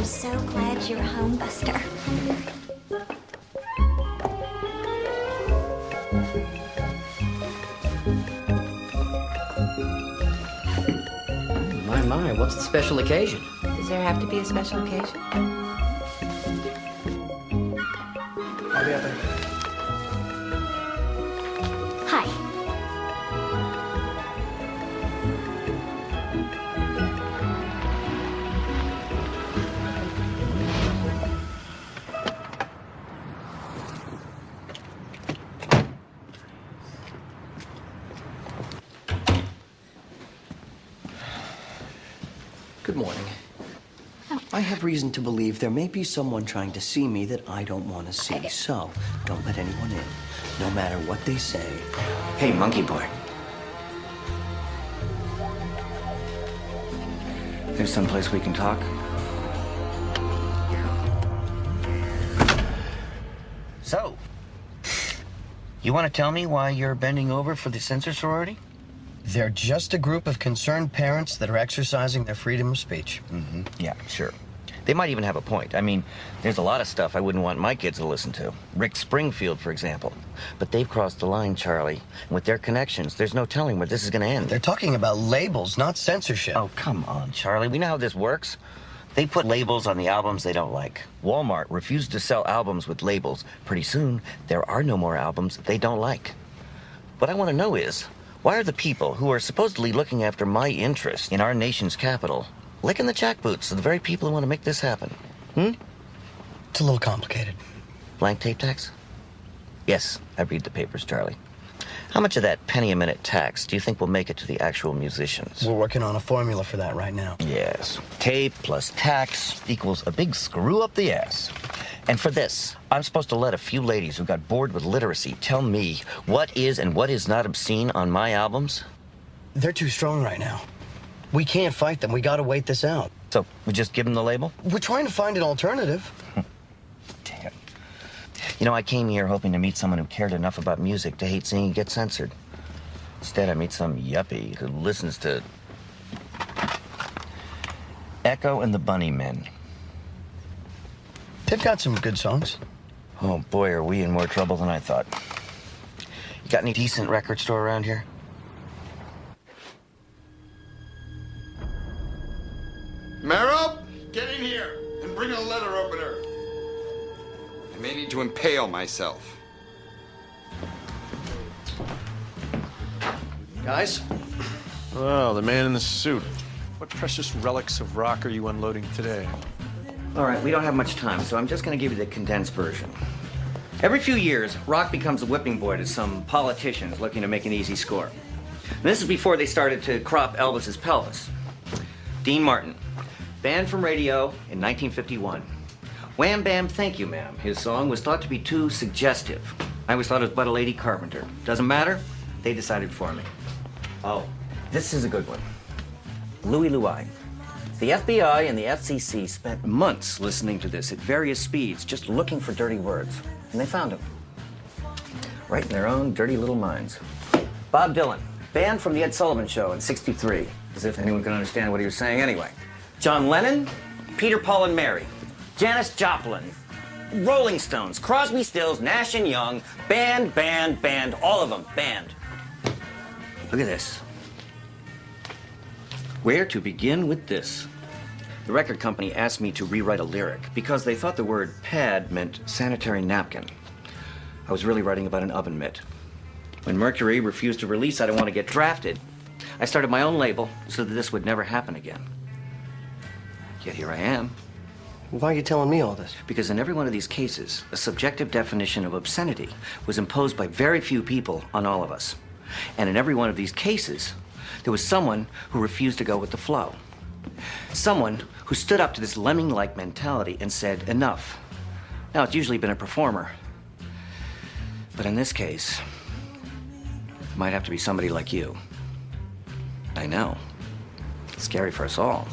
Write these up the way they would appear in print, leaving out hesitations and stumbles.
so glad you're home, Buster. My, what's the special occasion? Does there have to be a special occasion? I'll be out there. Hi. Good morning. I have reason to believe there may be someone trying to see me that I don't want to see, so don't let anyone in, no matter what they say. Hey, monkey boy. There's someplace we can talk? So, you want to tell me why you're bending over for the Censor sorority? They're just a group of concerned parents that are exercising their freedom of speech. Mm-hmm. Yeah, sure. They might even have a point. I mean, there's a lot of stuff I wouldn't want my kids to listen to. Rick Springfield, for example. But they've crossed the line, Charlie. And with their connections, there's no telling where this is going to end. They're talking about labels, not censorship. Oh, come on, Charlie. We know how this works. They put labels on the albums they don't like. Walmart refused to sell albums with labels. Pretty soon, there are no more albums they don't like. What I want to know is, why are the people who are supposedly looking after my interests in our nation's capital licking the jackboots of the very people who want to make this happen? It's a little complicated. Blank tape tax? Yes, I read the papers, Charlie. How much of that penny a minute tax do you think will make it to the actual musicians? We're working on a formula for that right now. Yes. Tape plus tax equals a big screw up the ass. And for this, I'm supposed to let a few ladies who got bored with literacy tell me what is and what is not obscene on my albums? They're too strong right now. We can't fight them. We gotta wait this out. So, we just give them the label? We're trying to find an alternative. Damn. You know, I came here hoping to meet someone who cared enough about music to hate seeing it get censored. Instead, I meet some yuppie who listens to Echo and the Bunnymen. They've got some good songs. Oh, boy, are we in more trouble than I thought. You got any decent record store around here? Merrill, get in here and bring a letter opener. I may need to impale myself. Guys? Oh, the man in the suit. What precious relics of rock are you unloading today? All right, we don't have much time, so I'm just going to give you the condensed version. Every few years, rock becomes a whipping boy to some politicians looking to make an easy score. And this is before they started to crop Elvis's pelvis. Dean Martin, banned from radio in 1951. Wham Bam Thank You Ma'am, his song, was thought to be too suggestive. I always thought it was but a lady carpenter. Doesn't matter, they decided for me. Oh, this is a good one. Louie Louie. The FBI and the FCC spent months listening to this at various speeds, just looking for dirty words. And they found them. Right in their own dirty little minds. Bob Dylan, banned from the Ed Sullivan Show in '63. As if anyone could understand what he was saying anyway. John Lennon, Peter, Paul, and Mary. Janis Joplin, Rolling Stones, Crosby, Stills, Nash and Young, banned, all of them banned. Look at this. Where to begin with this? The record company asked me to rewrite a lyric because they thought the word pad meant sanitary napkin. I was really writing about an oven mitt. When Mercury refused to release I Don't Want to Get Drafted, I started my own label so that this would never happen again. Yet here I am. Why are you telling me all this? Because in every one of these cases, a subjective definition of obscenity was imposed by very few people on all of us. And in every one of these cases, there was someone who refused to go with the flow. Someone who stood up to this lemming-like mentality and said, enough. Now, it's usually been a performer. But in this case, it might have to be somebody like you. I know. It's scary for us all.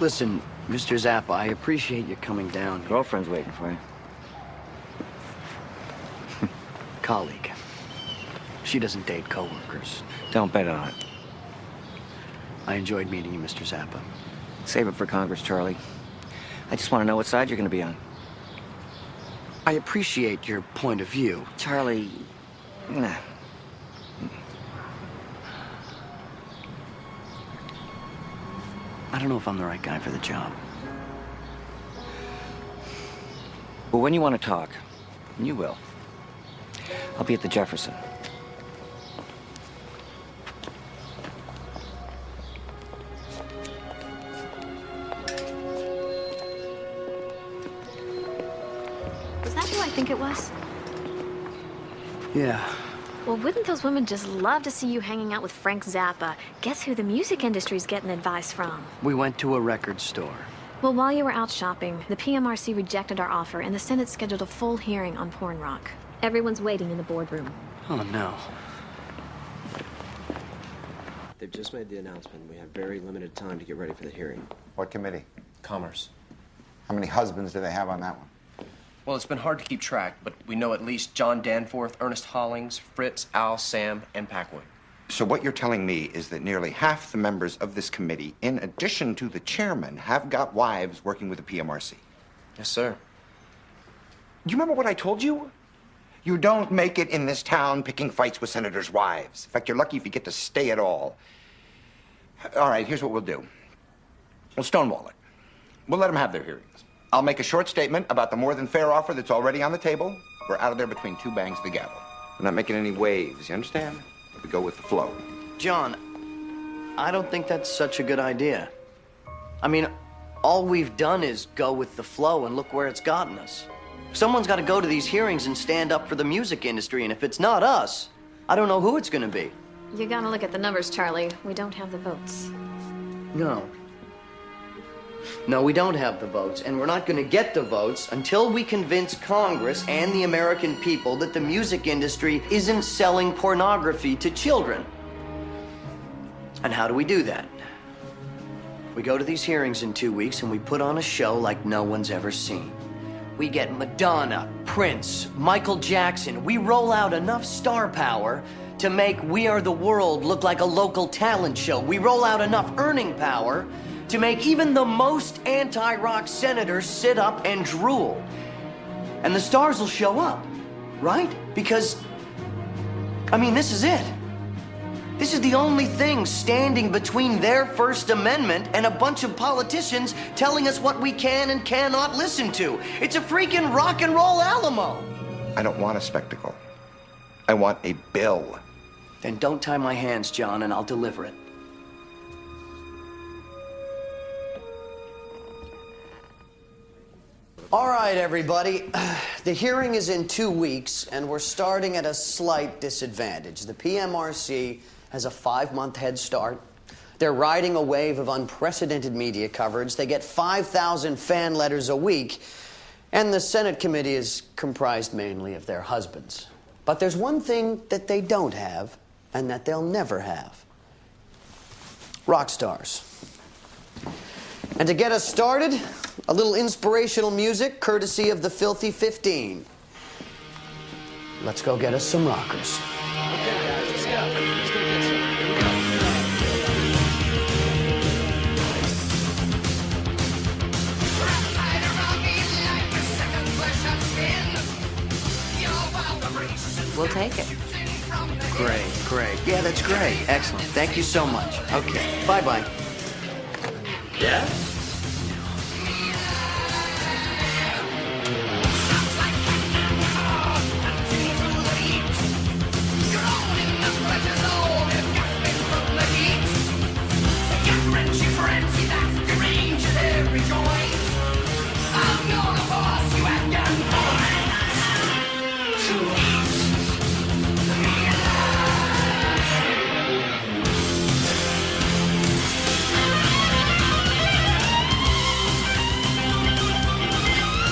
Listen, Mr. Zappa, I appreciate you coming down. Girlfriend's waiting for you. Colleague. She doesn't date coworkers. Don't bet on it. I enjoyed meeting you, Mr. Zappa. Save it for Congress, Charlie. I just want to know what side you're going to be on. I appreciate your point of view. Charlie, nah. I don't know if I'm the right guy for the job. Well, when you want to talk, you will. I'll be at the Jefferson. Was that who I think it was? Yeah. Well, wouldn't those women just love to see you hanging out with Frank Zappa? Guess who the music industry's getting advice from? We went to a record store. Well, while you were out shopping, the PMRC rejected our offer, and the Senate scheduled a full hearing on porn rock. Everyone's waiting in the boardroom. Oh, no. They've just made the announcement. We have very limited time to get ready for the hearing. What committee? Commerce. How many husbands do they have on that one? Well, it's been hard to keep track, but we know at least John Danforth, Ernest Hollings, Fritz, Al, Sam, and Packwood. So what you're telling me is that nearly half the members of this committee, in addition to the chairman, have got wives working with the PMRC. Yes, sir. Do you remember what I told you? You don't make it in this town picking fights with senators' wives. In fact, you're lucky if you get to stay at all. All right, here's what we'll do. We'll stonewall it. We'll let them have their hearings. I'll make a short statement about the more than fair offer that's already on the table. We're out of there between two bangs of the gavel. We're not making any waves, you understand? We go with the flow. John, I don't think that's such a good idea. I mean, all we've done is go with the flow, and look where it's gotten us. Someone's got to go to these hearings and stand up for the music industry, and if it's not us, I don't know who it's going to be. You gotta look at the numbers, Charlie. We don't have the votes. No. No, we don't have the votes, and we're not going to get the votes until we convince Congress and the American people that the music industry isn't selling pornography to children. And how do we do that? We go to these hearings in 2 weeks and we put on a show like no one's ever seen. We get Madonna, Prince, Michael Jackson. We roll out enough star power to make We Are the World look like a local talent show. We roll out enough earning power to make even the most anti-rock senators sit up and drool. And the stars will show up, right? Because, I mean, this is it. This is the only thing standing between their First Amendment and a bunch of politicians telling us what we can and cannot listen to. It's a freaking rock and roll Alamo. I don't want a spectacle. I want a bill. Then don't tie my hands, John, and I'll deliver it. All right, everybody. The hearing is in 2 weeks, and we're starting at a slight disadvantage. The PMRC has a 5-month head start. They're riding a wave of unprecedented media coverage. They get 5,000 fan letters a week, and the Senate committee is comprised mainly of their husbands. But there's one thing that they don't have, and that they'll never have. Rock stars. And to get us started, a little inspirational music courtesy of the Filthy 15. Let's go get us some rockers. Okay, guys, let's go. Let's go get some. We'll take it. Great, great. Yeah, that's great. Excellent. Thank you so much. Okay, bye-bye. Yes?